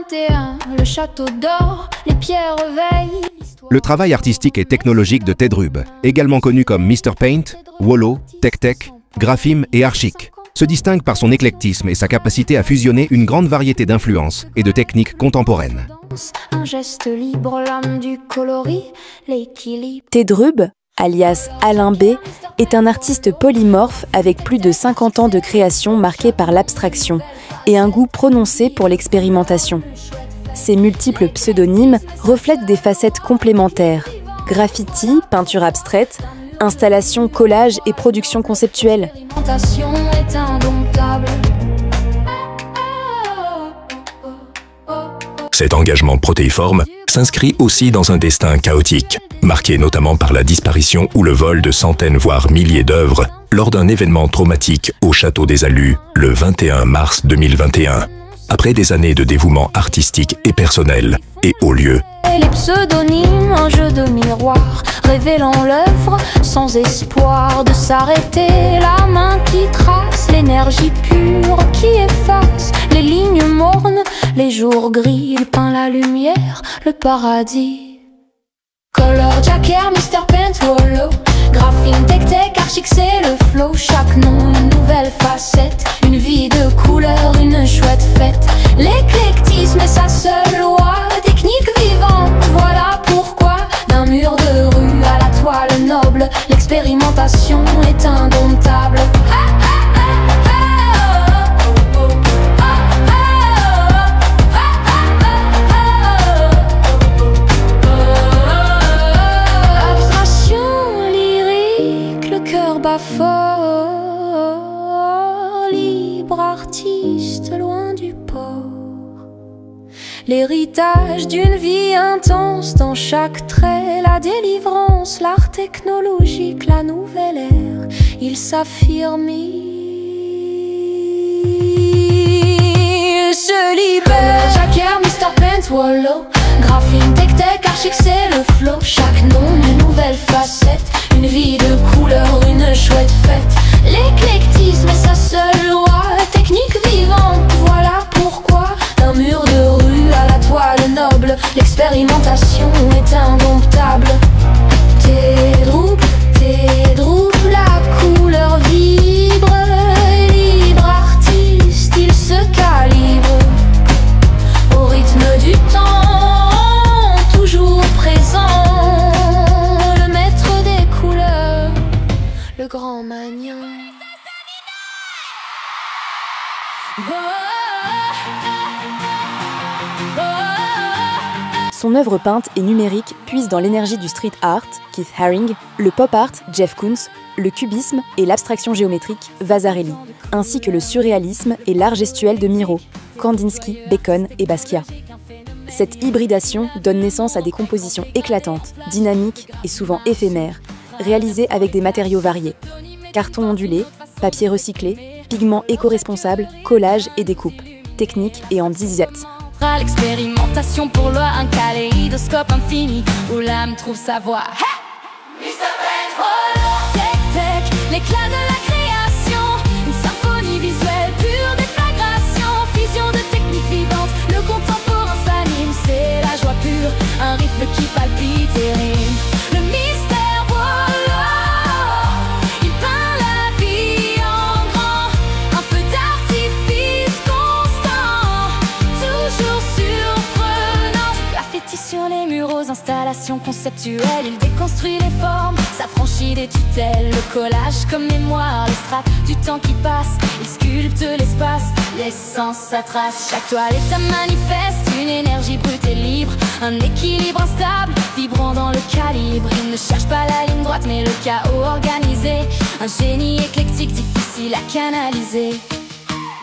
21, le château d'or, les pierres veillent. Le travail artistique et technologique de Ted Rubb, également connu comme Mr. Paint, Wallo, Tech, Graphim et Archic, se distingue par son éclectisme et sa capacité à fusionner une grande variété d'influences et de techniques contemporaines. Un geste libre, l'âme du coloris, l'équilibre. Ted Rubb, alias Alain B, est un artiste polymorphe avec plus de 50 ans de création marquée par l'abstraction et un goût prononcé pour l'expérimentation. Ses multiples pseudonymes reflètent des facettes complémentaires: graffiti, peinture abstraite, installation, collage et production conceptuelle. L'alimentation est indomptable. Cet engagement protéiforme s'inscrit aussi dans un destin chaotique, marqué notamment par la disparition ou le vol de centaines voire milliers d'œuvres lors d'un événement traumatique au Château des Allus le 21 mars 2021, après des années de dévouement artistique et personnel et haut lieu. Et les pseudonymes, un jeu de miroir, révélant l'œuvre sans espoir de s'arrêter. La main qui trace, l'énergie pure qui efface les lignes mornes, les jours gris, il peint la lumière, le paradis. Color Jacker, Mr. Paint, Wallo, Graphim, Tech, Archic, c'est le flow. Chaque nom, une nouvelle facette, une vie de couleur, une chouette fête. L'éclectisme est sa seule loi, technique vivante, voilà pourquoi. D'un mur de rue à la toile noble, l'expérimentation est indomptable. Fort, libre artiste loin du port. L'héritage d'une vie intense dans chaque trait, la délivrance, l'art technologique, la nouvelle ère. Il s'affirme, il se libère. Jacker, Mr. Paint, Wallo, Graphim, Tech, Archic, c'est le flow. Chaque nom, une nouvelle facette, une vie de couleur, une chouette fête. L'éclectisme est sa seule loi, technique vivante, voilà pourquoi. D'un mur de rue à la toile noble, l'expérimentation est indomptable. Ted Rubb, la couleur vibre. Libre artiste, il se calibre au rythme du temps, toujours présent. Le maître des couleurs, le grand magnat. Son œuvre peinte et numérique puise dans l'énergie du street art, Keith Haring, le pop art, Jeff Koons, le cubisme et l'abstraction géométrique, Vasarely, ainsi que le surréalisme et l'art gestuel de Miro, Kandinsky, Bacon et Basquiat. Cette hybridation donne naissance à des compositions éclatantes, dynamiques et souvent éphémères, réalisées avec des matériaux variés: carton ondulé, papier recyclé, pigments éco-responsables, collage et découpe, technique et en dizaines. L'expérimentation pour loi, un kaléidoscope infini où l'âme trouve sa voix. Hey, Mr. Paint, Wallo, Tech, l'éclat de la création, une symphonie visuelle pure déflagration, fusion de techniques vivantes, le contemporain s'anime, c'est la joie pure, un rythme qui palpite et rime. Le mystère Wallo, il peint la vie en grand, un feu d'artifice constant, toujours surprenant. Graffiti sur les murs aux installations conceptuelles, il déconstruit les formes, s'affranchit des tutelles. Le collage comme mémoire, les strates du temps qui passe, il sculpte l'espace, l'essence sa trace. Chaque toile est un manifeste, une énergie brute et libre, un équilibre instable, vibrant dans le calibre. Il ne cherche pas la ligne droite mais le chaos organisé, un génie éclectique difficile à canaliser.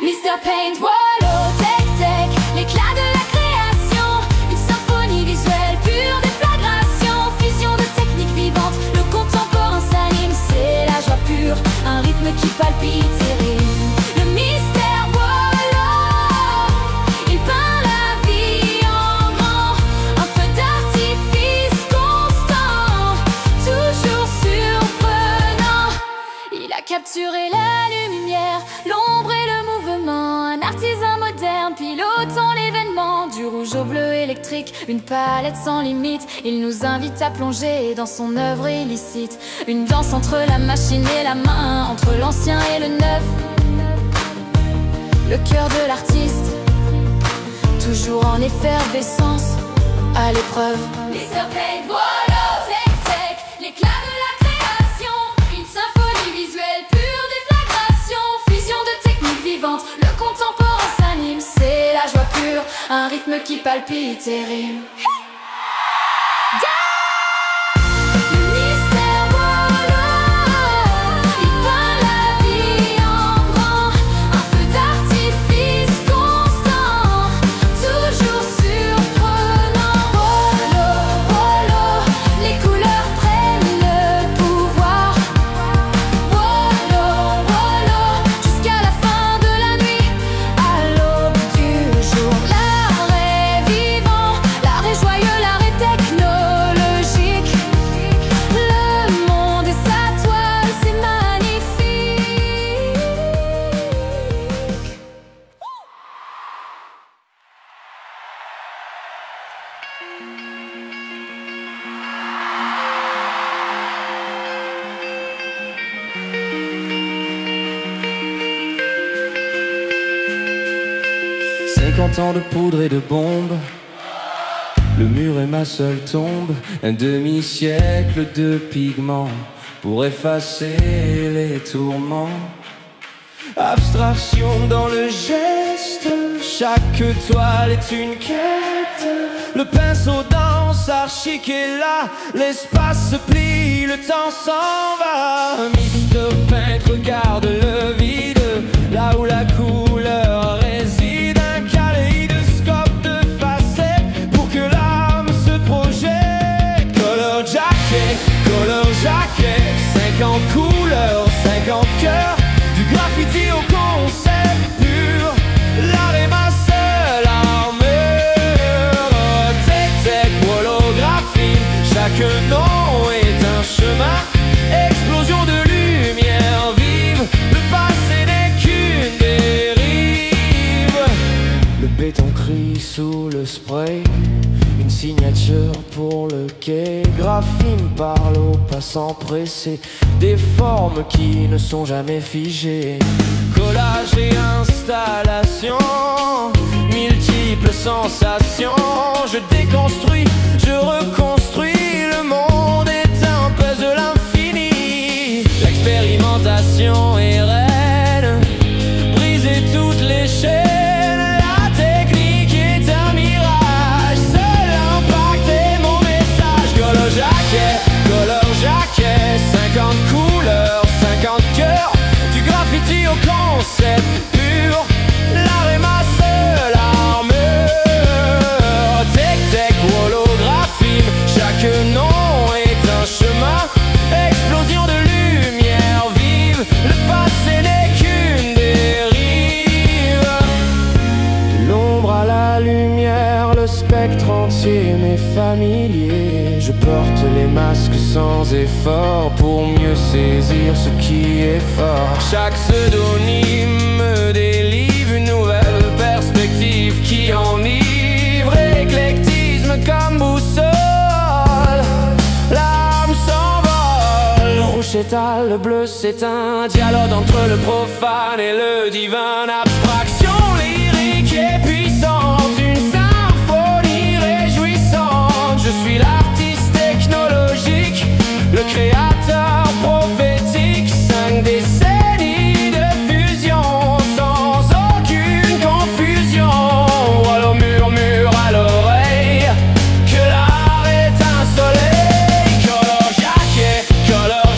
Mr. Paint, Wallo, Tech, l'éclat de la création, une symphonie visuelle pure déflagration, fusion de techniques vivantes, le contemporain s'anime, c'est la joie pure, un rythme qui palpite et rime. Le mystère Wallo, il peint la vie en grand, un feu d'artifice constant, toujours surprenant. Il a capturé la lumière, l'ombre et le mouvement, un artisan moderne pilotant l'événement du rouge rouge au bleu électrique, une palette sans limite. Il nous invite à plonger dans son œuvre illicite. Une danse entre la machine et la main, entre l'ancien et le neuf. Le cœur de l'artiste, toujours en effervescence, à l'épreuve. Mr. Paint, voilà, tech tech, l'éclat de la création. Une symphonie visuelle, pure déflagration. Fusion de techniques vivantes, le contemporain s'anime. C'est la joie pure, un rythme qui palpite et rime. Tant de poudre et de bombes, le mur est ma seule tombe. Un demi-siècle de pigments pour effacer les tourments. Abstraction dans le geste, chaque toile est une quête. Le pinceau danse, archique est là, l'espace se plie, le temps s'en va. Mr. Paint regarde le vide, là où la couleur réside. Un kaléidoscope de facettes pour que l'âme se projette. Color jacket, 50 couleurs, 50 cœurs. Du graffiti au concept pur, l'art est ma seule armure. Tech, holographie, chaque nom est un chemin. Explosion de lumière vive, le passé n'est qu'une dérive. Le béton crie sous le spray, une signature pour le quai. Graphine parle aux passants pressés, des formes qui ne sont jamais figées. Collage et installation, multiples sensations. Je déconstruis, je reconstruis. Le monde est un puzzle infini. L'expérimentation est reine, briser toutes les chaînes. La technique est un mirage, seul impact est mon message. Color jacket, 50 couleurs, 50 cœurs. Du graffiti au concept pur, l'art est ma seule armure. Tech, holographie, chaque nom est un chemin. Explosion de lumière vive, le passé n'est qu'une dérive. De l'ombre à la lumière, le spectre entier m'est familier. Je porte les masques sans effort pour mieux saisir ce qui est fort. Chaque pseudonyme me délivre une nouvelle perspective qui enivre. Éclectisme comme boussole, l'âme s'envole. Le rouge s'étale, le bleu s'éteint, dialogue entre le profane et le divin. Abstraction lyrique et puissante, une symphonie réjouissante. Je suis l'artiste technologique, le créateur prophétique. 5 décennies de fusion sans aucune confusion. Voilà, murmure à l'oreille que l'art est un soleil. Color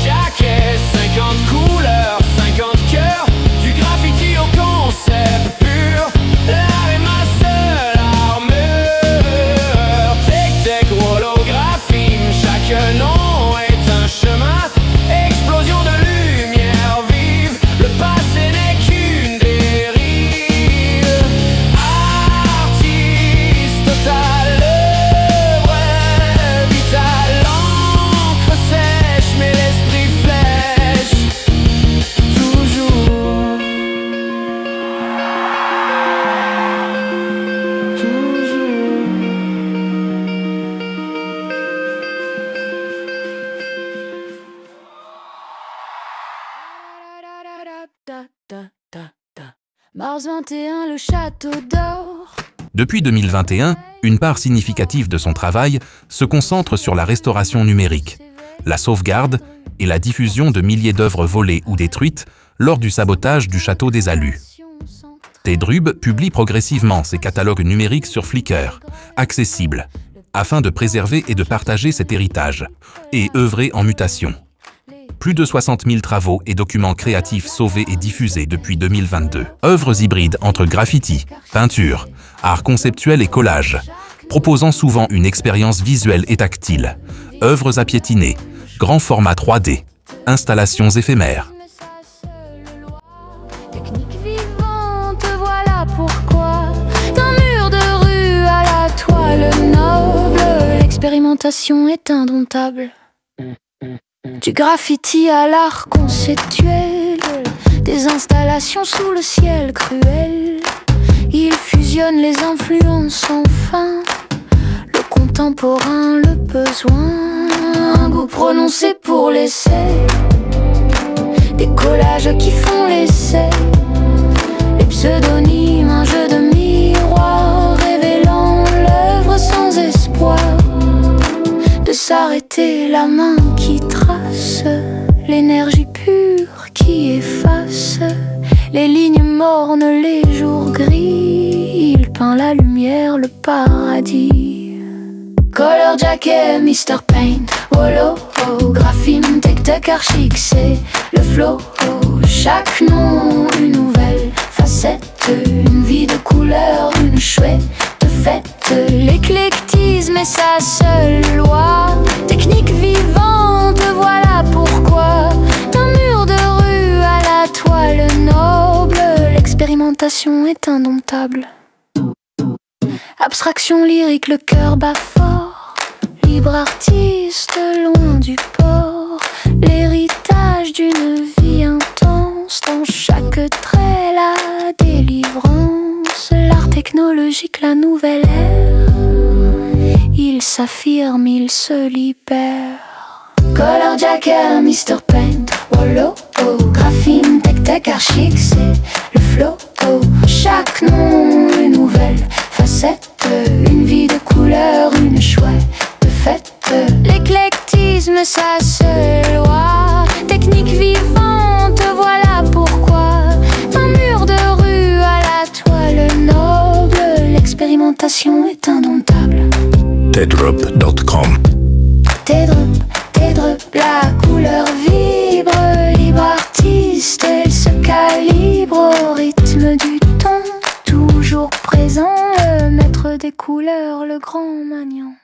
jacket, 50 couleurs, 50 cœurs. Du graffiti au concept pur, l'art est ma seule armure. Tech, holographie, Mars 21, le château d'or. Depuis 2021, une part significative de son travail se concentre sur la restauration numérique, la sauvegarde et la diffusion de milliers d'œuvres volées ou détruites lors du sabotage du château des Alus. Tedrub publie progressivement ses catalogues numériques sur Flickr, accessibles, afin de préserver et de partager cet héritage, et œuvrer en mutation. Plus de 60 000 travaux et documents créatifs sauvés et diffusés depuis 2022. Œuvres hybrides entre graffiti, peinture, art conceptuel et collage, proposant souvent une expérience visuelle et tactile. Œuvres à piétiner, grand format 3D, installations éphémères. Technique vivante, voilà pourquoi. D'un mur de rue à la toile noble, l'expérimentation est indomptable. Du graffiti à l'art conceptuel, des installations sous le ciel cruel. Il fusionne les influences sans fin, le contemporain, le besoin. Un goût prononcé pour l'essai, des collages qui font l'essai. Les pseudonymes, un jeu de miroir, révélant l'œuvre sans espoir de s'arrêter, la main qui trace, l'énergie pure qui efface les lignes mornes, les jours gris. Il peint la lumière, le paradis. Color Jacket, Mr. Paint, Wolo, Graphime, Tech, Archic, c'est le flow. Chaque nom, une nouvelle facette, une vie de couleur, une chouette fête. L'éclectisme est sa seule loi, technique vivante, voilà pourquoi. D'un mur de rue à la toile noble, l'expérimentation est indomptable. Abstraction lyrique, le cœur bat fort, libre artiste loin du port. L'héritage d'une vie intense, dans chaque trait la délivrance. L'art technologique, la nouvelle ère, il s'affirme, il se libère. Color Jacket, Mr. Paint, Wolo, Graphime, Tech, Archic, c'est le flow. Chaque nom, une nouvelle facette, une vie de couleur, une chouette fête. L'éclectisme, sa seule loi, technique vivante, voilà pourquoi. Un mur de rue à la toile noble, l'expérimentation est indomptable. Tedrub.com. Tedrub, la couleur vibre, libre artiste, elle se calibre au rythme du temps. Toujours présent, le maître des couleurs, le grand maniant.